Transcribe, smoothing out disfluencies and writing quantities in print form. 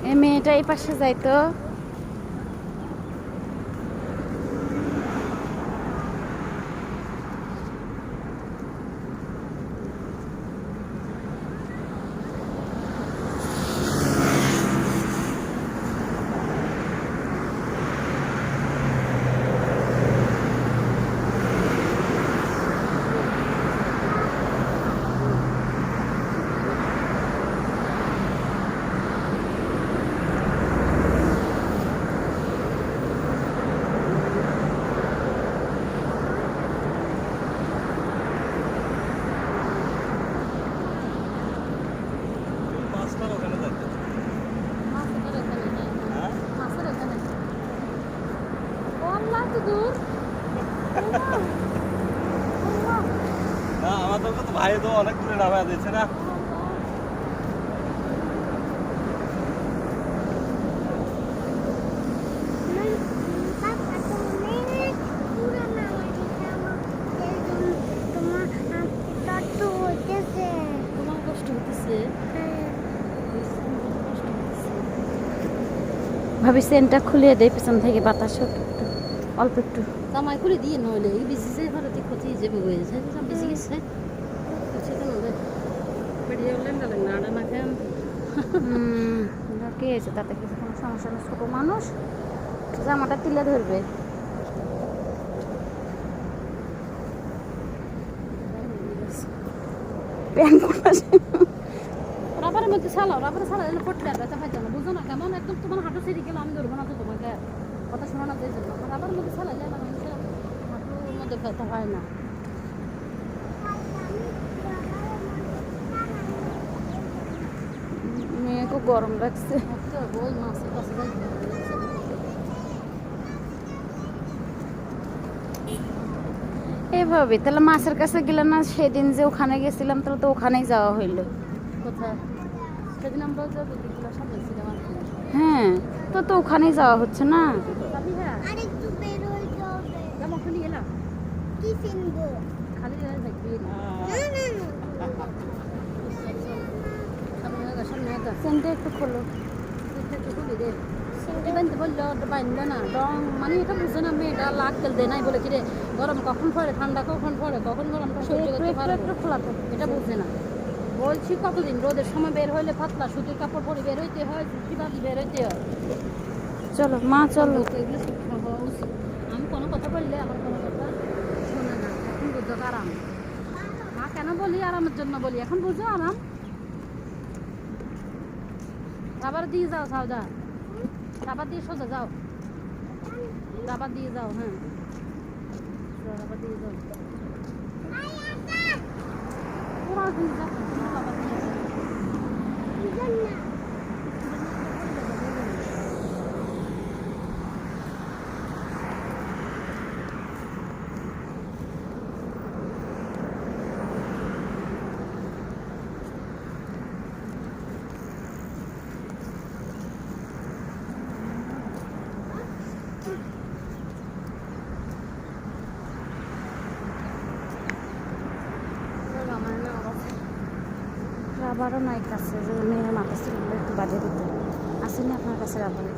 এই মেয়েটা এই পাশে যাইতো। আমাদের তো ভাই তো অনেক দূরে নামা দিয়েছে না। ভাবি সেন্টটা খুলে দেয় পেছন থেকে বাতাস অল্প একটু জামাই খুলে দিয়ে নইলে এই বেশি ঘরে ঠিক ক্ষতি যাবে হয়েছে বেশি গেছে বেরিয়ে উঠলেন গেলেন না আড়া না খেন কে আছে তাতে কিছু কোনো সমস্যা নেই, ছোটো মানুষ জামাটা তুলে ধরবে। রাবারের মধ্যে ছাড়াও, রাবারে ছাড়া এলে পটলে আর ব্যথা পাইছে না, বুঝো না কেমন একদম তোমার হাঁটু ছেড়ে গেলে আমি ধরবো না তো তোমাকে কথা শোনা না দিয়েছে না। রাবারের মধ্যে ছাড়াইলে না মানুষের হাঁটুর মধ্যে ব্যথা হয় না। মেয়েকে গরম লাগছে। ওই মাছের কাছে যাই এভাবে তাহলে মাছের কাছে গেলে না, সেদিন যে ওখানে গেছিলাম তাহলে তো ওখানেই যাওয়া হইলো। কোথায় সেদিন আমরা দিদিগুলো সাজাইছিলাম আর কি। হ্যাঁ তো তো ওখানেই যাওয়া হচ্ছে না। যাবি? হ্যাঁ আরেকটু বের হয়ে যাবে। যেমন খালি এলাম কি কিনবো? খালি দেখবি না না না সামনে আগা সেন্টটা একটু খোলো। একটু খুলি দে বানতে বললো বানলো না রং মানে এটা বুঝে না মেয়েটা লাগ তেল দেয় নাই বলে কিরে গরম কখন পড়ে ঠান্ডা কখন পড়ে কখন গরমটা সহ্য করতে পারবে একটু খোলাতে এটা বুঝে না। বলছি কতদিন রোদের সময় বের হইলে পাতলা সুতির কাপড় পরে বের হইতে হয়, কিভাবে বের হইতে হয়। চলো মা চলো। এগুলো শিক্ষা হওয়া উচিত। আমি কোনো কথা বললে আমার কোনো কথা শোনে না। এখন বুঝো আরাম মা কেন বলি আরামের জন্য বলি, এখন বুঝো আরাম। আবার দিয়ে যাও সাউদা, আবার দিয়ে সোজা যাও, আবার দিয়ে যাও। হ্যাঁ আবার দিয়ে যাও পুরো দিয়ে যাও আবার দিয়ে যাও। রাবারও নাই কাছে, যে মেয়ের মাথা ছিল একটু বাজে দিতে আসেনি আপনার কাছে রাবারে।